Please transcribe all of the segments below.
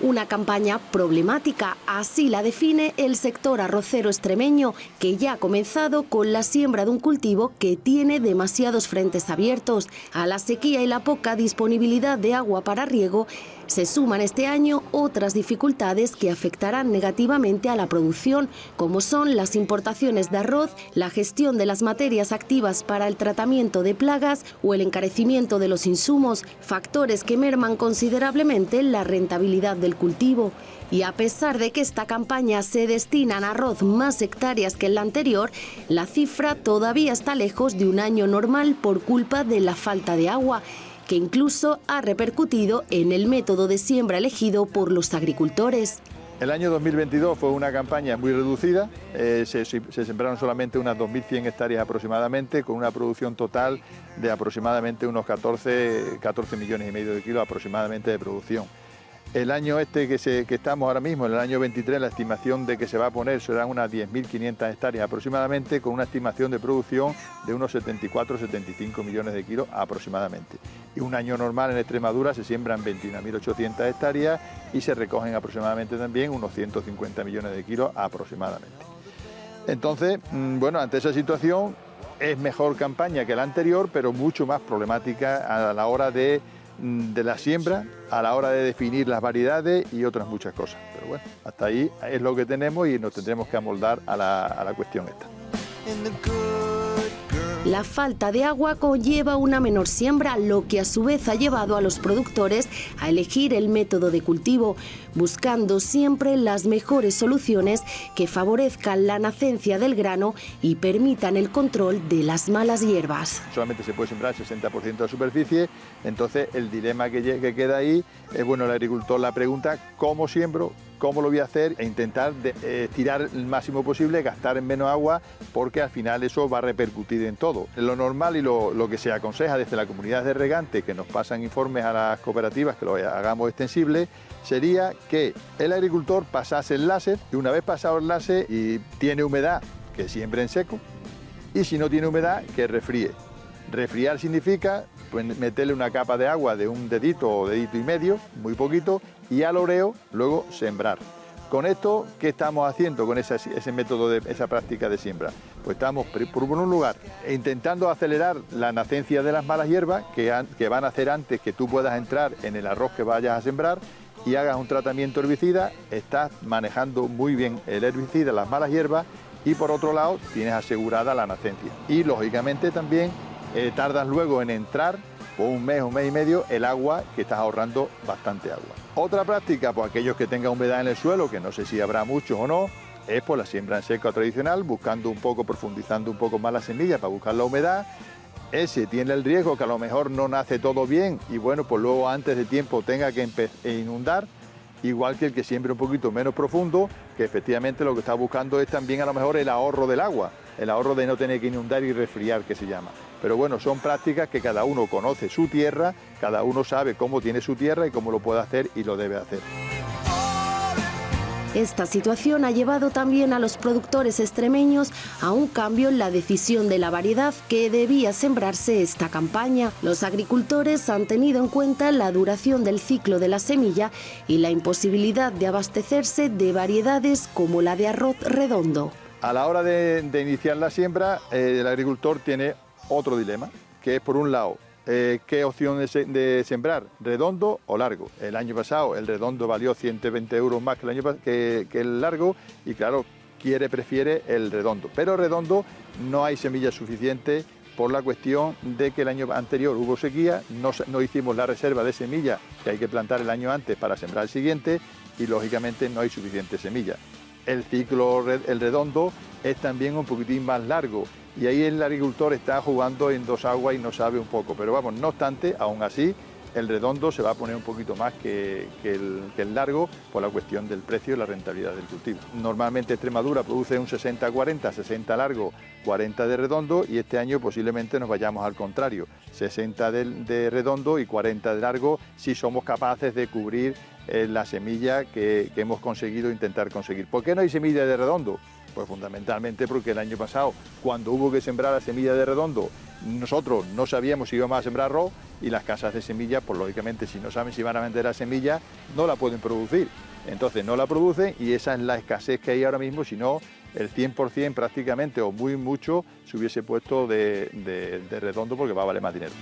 Una campaña problemática, así la define el sector arrocero extremeño, que ya ha comenzado con la siembra de un cultivo que tiene demasiados frentes abiertos. A la sequía y la poca disponibilidad de agua para riego, se suman este año otras dificultades que afectarán negativamente a la producción, como son las importaciones de arroz, la gestión de las materias activas para el tratamiento de plagas o el encarecimiento de los insumos, factores que merman considerablemente la rentabilidad del cultivo. Y a pesar de que esta campaña se destinan a arroz más hectáreas que en la anterior, la cifra todavía está lejos de un año normal por culpa de la falta de agua, que incluso ha repercutido en el método de siembra elegido por los agricultores. El año 2022 fue una campaña muy reducida, se sembraron solamente unas 2.100 hectáreas aproximadamente, con una producción total de aproximadamente unos 14 millones y medio de kilos aproximadamente de producción. El año que estamos ahora mismo, en el año 23, la estimación de que se va a poner serán unas 10.500 hectáreas aproximadamente, con una estimación de producción de unos 74-75 millones de kilos aproximadamente. Y un año normal en Extremadura se siembran 21.800 hectáreas y se recogen aproximadamente también unos 150 millones de kilos aproximadamente. Entonces, bueno, ante esa situación es mejor campaña que la anterior, pero mucho más problemática a la hora de la siembra, a la hora de definir las variedades y otras muchas cosas. Pero bueno, hasta ahí es lo que tenemos y nos tendremos que amoldar a la cuestión esta. La falta de agua conlleva una menor siembra, lo que a su vez ha llevado a los productores a elegir el método de cultivo, buscando siempre las mejores soluciones que favorezcan la nacencia del grano y permitan el control de las malas hierbas. Solamente se puede sembrar el 60% de la superficie, entonces el dilema que queda ahí es, bueno, el agricultor la pregunta, ¿cómo siembro? ¿Cómo lo voy a hacer? E intentar tirar el máximo posible, gastar en menos agua, porque al final eso va a repercutir en todo. Lo normal y lo que se aconseja desde la comunidad de regantes, que nos pasan informes a las cooperativas, que lo hagamos extensible, sería que el agricultor pasase el láser, y una vez pasado el láser y tiene humedad, que siembre en seco, y si no tiene humedad, que refríe. Refriar significa pues, meterle una capa de agua de un dedito o dedito y medio, muy poquito, y al oreo luego sembrar. Con esto, ¿qué estamos haciendo con ese método, esa práctica de siembra? Pues estamos, por un lugar, intentando acelerar la nacencia de las malas hierbas que van a hacer antes que tú puedas entrar en el arroz que vayas a sembrar y hagas un tratamiento herbicida. Estás manejando muy bien el herbicida, las malas hierbas, y por otro lado tienes asegurada la nacencia. Y lógicamente también tardas luego en entrar por un mes y medio el agua, que estás ahorrando bastante agua. Otra práctica, pues aquellos que tengan humedad en el suelo, que no sé si habrá muchos o no, es por la siembra en seco tradicional, buscando un poco, profundizando un poco más la semilla para buscar la humedad. Ese tiene el riesgo que a lo mejor no nace todo bien y bueno, pues luego antes de tiempo tenga que inundar, igual que el que siembra un poquito menos profundo, que efectivamente lo que está buscando es también a lo mejor el ahorro del agua, el ahorro de no tener que inundar y resfriar, que se llama. Pero bueno, son prácticas que cada uno conoce su tierra, cada uno sabe cómo tiene su tierra y cómo lo puede hacer y lo debe hacer. Esta situación ha llevado también a los productores extremeños a un cambio en la decisión de la variedad que debía sembrarse esta campaña. Los agricultores han tenido en cuenta la duración del ciclo de la semilla y la imposibilidad de abastecerse de variedades como la de arroz redondo. A la hora de iniciar la siembra, el agricultor tiene otro dilema, que es por un lado, ¿qué opción de sembrar? ¿Redondo o largo? El año pasado el redondo valió 120 euros más que el largo y claro, prefiere el redondo. Pero redondo no hay semillas suficientes por la cuestión de que el año anterior hubo sequía, no hicimos la reserva de semillas que hay que plantar el año antes para sembrar el siguiente y lógicamente no hay suficiente semilla. El ciclo, el redondo, es también un poquitín más largo y ahí el agricultor está jugando en dos aguas y no sabe un poco. Pero vamos, no obstante, aún así, el redondo se va a poner un poquito más que el largo por la cuestión del precio y la rentabilidad del cultivo. Normalmente Extremadura produce un 60-40, 60 largo, 40 de redondo y este año posiblemente nos vayamos al contrario, 60 de redondo y 40 de largo si somos capaces de cubrir la semilla que hemos conseguido intentar conseguir. ¿Por qué no hay semilla de redondo? Pues fundamentalmente porque el año pasado, cuando hubo que sembrar la semilla de redondo Nosotros no sabíamos si íbamos a sembrar arroz y las casas de semilla, pues lógicamente si no saben si van a vender la semilla, no la pueden producir. Entonces no la producen y esa es la escasez que hay ahora mismo, si no el 100% prácticamente o muy mucho se hubiese puesto de redondo porque va a valer más dinero.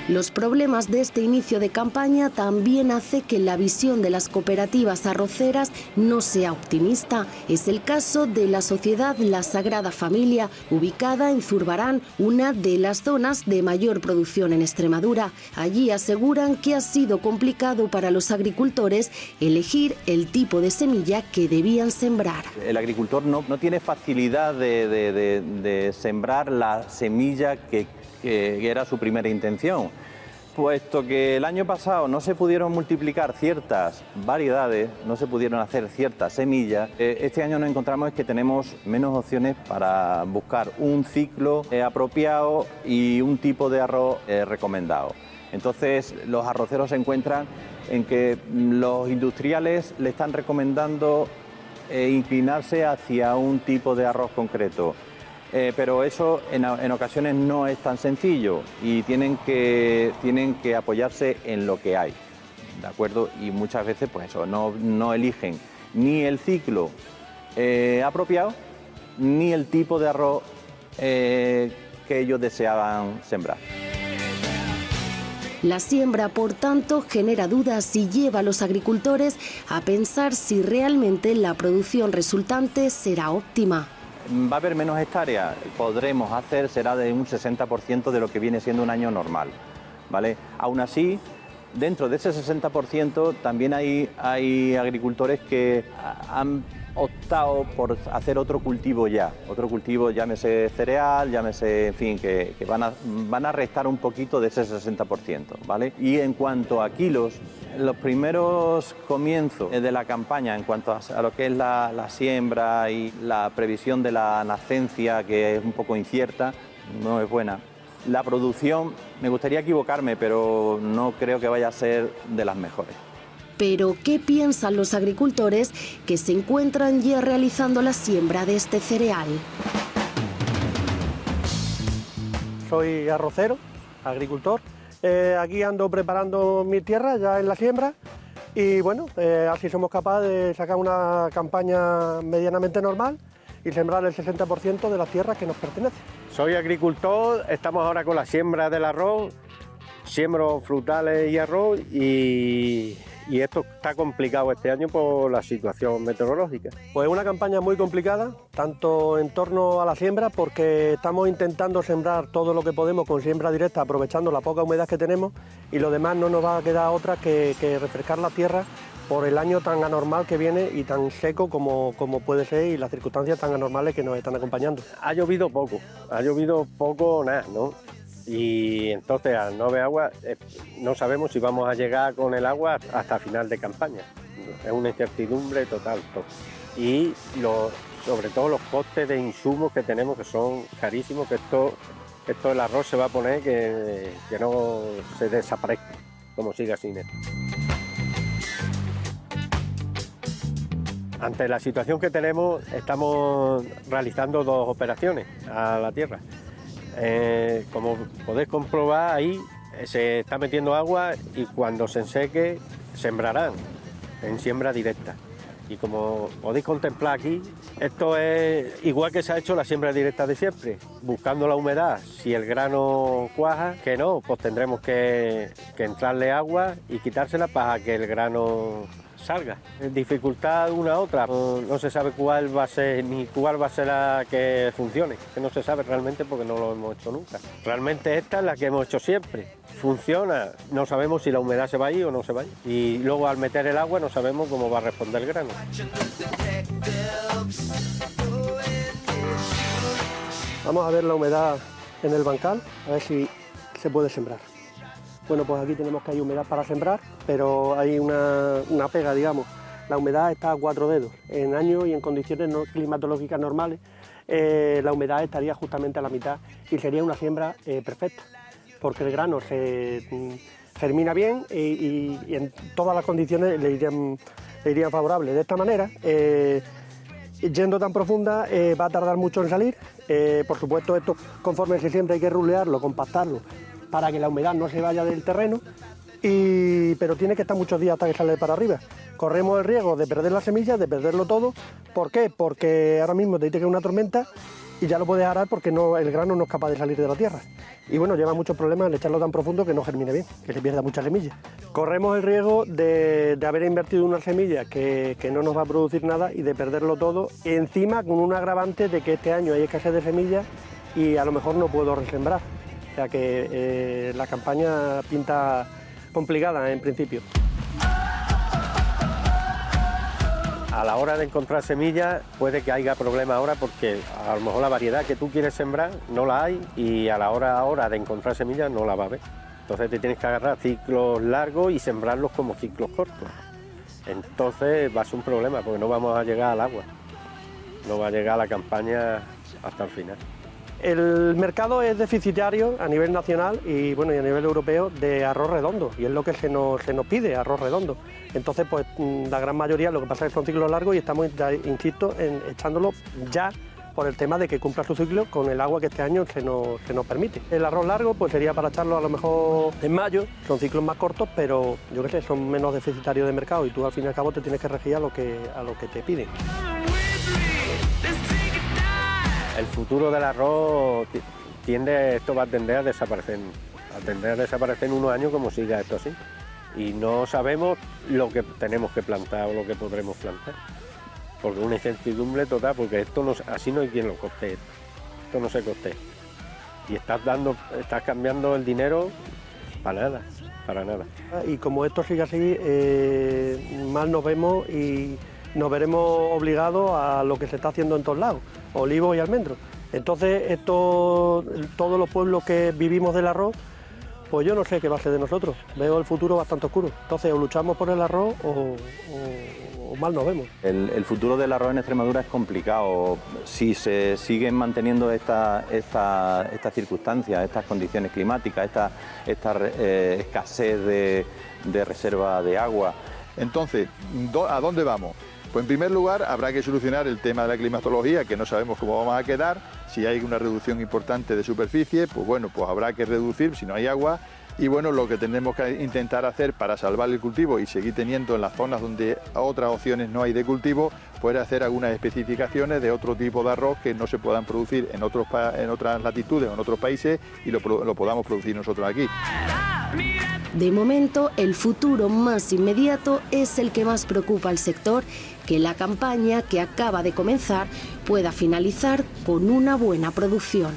Los problemas de este inicio de campaña también hace que la visión de las cooperativas arroceras no sea optimista. Es el caso de la sociedad La Sagrada Familia, ubicada en Zurbarán, una de las zonas de mayor producción en Extremadura. Allí aseguran que ha sido complicado para los agricultores elegir el tipo de semilla que debían sembrar. El agricultor no tiene facilidad de sembrar la semilla que era su primera intención, puesto que el año pasado no se pudieron multiplicar ciertas variedades, no se pudieron hacer ciertas semillas. Este año nos encontramos que tenemos menos opciones para buscar un ciclo apropiado y un tipo de arroz recomendado. Entonces los arroceros se encuentran en que los industriales le están recomendando inclinarse hacia un tipo de arroz concreto. Pero eso en ocasiones no es tan sencillo y tienen que apoyarse en lo que hay, ¿de acuerdo? Y muchas veces pues eso, no eligen ni el ciclo apropiado ni el tipo de arroz que ellos deseaban sembrar. La siembra, por tanto, genera dudas y lleva a los agricultores a pensar si realmente la producción resultante será óptima. Va a haber menos hectáreas, podremos hacer, será de un 60% de lo que viene siendo un año normal, ¿vale? Aún así, dentro de ese 60% también hay agricultores que han optado por hacer otro cultivo, llámese cereal, llámese, en fin, que van a restar un poquito de ese 60%, ¿vale? Y en cuanto a kilos, los primeros comienzos de la campaña en cuanto a lo que es la siembra y la previsión de la nascencia, que es un poco incierta, no es buena. La producción, me gustaría equivocarme, pero no creo que vaya a ser de las mejores. Pero, ¿qué piensan los agricultores que se encuentran ya realizando la siembra de este cereal? Soy arrocero, agricultor. Aquí ando preparando mi tierra ya en la siembra y bueno, así somos capaces de sacar una campaña medianamente normal y sembrar el 60% de las tierras que nos pertenecen. Soy agricultor, estamos ahora con la siembra del arroz, siembro frutales y arroz y esto está complicado este año por la situación meteorológica. Pues una campaña muy complicada, tanto en torno a la siembra, porque estamos intentando sembrar todo lo que podemos con siembra directa, aprovechando la poca humedad que tenemos, y lo demás no nos va a quedar otra que refrescar la tierra por el año tan anormal que viene y tan seco como puede ser y las circunstancias tan anormales que nos están acompañando. Ha llovido poco nada, ¿no? Y entonces al no haber agua no sabemos si vamos a llegar con el agua hasta final de campaña. Es una incertidumbre total. Y sobre todo los costes de insumos que tenemos, que son carísimos, que esto el arroz se va a poner que no se desaparezca como siga sin esto. Ante la situación que tenemos, estamos realizando 2 operaciones a la tierra. Como podéis comprobar, ahí se está metiendo agua y cuando se enseque sembrarán en siembra directa. Y como podéis contemplar aquí, esto es igual que se ha hecho la siembra directa de siempre, buscando la humedad. Si el grano cuaja, que no, pues tendremos que entrarle agua y quitársela para que el grano salga. Dificultad una a otra, no se sabe cuál va a ser ni cuál va a ser la que funcione, que no se sabe realmente porque no lo hemos hecho nunca. Realmente esta es la que hemos hecho siempre. Funciona, no sabemos si la humedad se va a ir o no se va a ir. Y luego al meter el agua no sabemos cómo va a responder el grano. Vamos a ver la humedad en el bancal, a ver si se puede sembrar. Bueno, pues aquí tenemos que hay humedad para sembrar, pero hay una pega, digamos. La humedad está a 4 dedos. En años y en condiciones climatológicas normales, la humedad estaría justamente a la mitad y sería una siembra perfecta, porque el grano se germina bien y en todas las condiciones le irían favorables. De esta manera, Yendo tan profunda va a tardar mucho en salir. Por supuesto, esto conforme se siembra hay que rulearlo, compactarlo, para que la humedad no se vaya del terreno, pero tiene que estar muchos días hasta que sale para arriba. Corremos el riesgo de perder las semillas, de perderlo todo. ¿Por qué? Porque ahora mismo te dice que es una tormenta y ya lo puedes arar porque el grano no es capaz de salir de la tierra. Y bueno, lleva muchos problemas el echarlo tan profundo que no germine bien, que se pierda muchas semillas. Corremos el riesgo de haber invertido una semilla que no nos va a producir nada y de perderlo todo, encima con un agravante de que este año hay escasez de semillas y a lo mejor no puedo resembrar. O sea que la campaña pinta complicada en principio. A la hora de encontrar semillas puede que haya problemas ahora porque a lo mejor la variedad que tú quieres sembrar no la hay y a la hora de encontrar semillas no la va a haber. Entonces te tienes que agarrar ciclos largos y sembrarlos como ciclos cortos. Entonces va a ser un problema porque no vamos a llegar al agua, no va a llegar la campaña hasta el final. El mercado es deficitario a nivel nacional y bueno, y a nivel europeo de arroz redondo, y es lo que se nos pide, arroz redondo. Entonces, pues la gran mayoría, lo que pasa es que son ciclos largos y estamos, insisto, echándolo ya por el tema de que cumpla su ciclo con el agua que este año se nos permite. El arroz largo pues sería para echarlo a lo mejor en mayo, son ciclos más cortos, pero yo qué sé, son menos deficitarios de mercado y tú al fin y al cabo te tienes que regir a lo que te piden. El futuro del arroz esto va a tender a desaparecer en unos años como siga esto así. Y no sabemos lo que tenemos que plantar o lo que podremos plantar. Porque es una incertidumbre total, porque esto así no hay quien lo costee. Esto no se costea. Y estás cambiando el dinero para nada. Y como esto sigue así, mal nos vemos y nos veremos obligados a lo que se está haciendo en todos lados, olivos y almendros. Entonces, todos los pueblos que vivimos del arroz, pues yo no sé qué va a ser de nosotros. Veo el futuro bastante oscuro. Entonces, o luchamos por el arroz o mal nos vemos. El futuro del arroz en Extremadura es complicado. Si se siguen manteniendo estas circunstancias, estas condiciones climáticas, esta escasez de reserva de agua. Entonces, ¿a dónde vamos? Pues en primer lugar habrá que solucionar el tema de la climatología, que no sabemos cómo vamos a quedar. Si hay una reducción importante de superficie, pues bueno, pues habrá que reducir si no hay agua. Y bueno, lo que tenemos que intentar hacer para salvar el cultivo y seguir teniendo en las zonas donde otras opciones no hay de cultivo, pues hacer algunas especificaciones de otro tipo de arroz que no se puedan producir en otras latitudes o en otros países y lo podamos producir nosotros aquí. De momento, el futuro más inmediato es el que más preocupa al sector, que la campaña que acaba de comenzar pueda finalizar con una buena producción.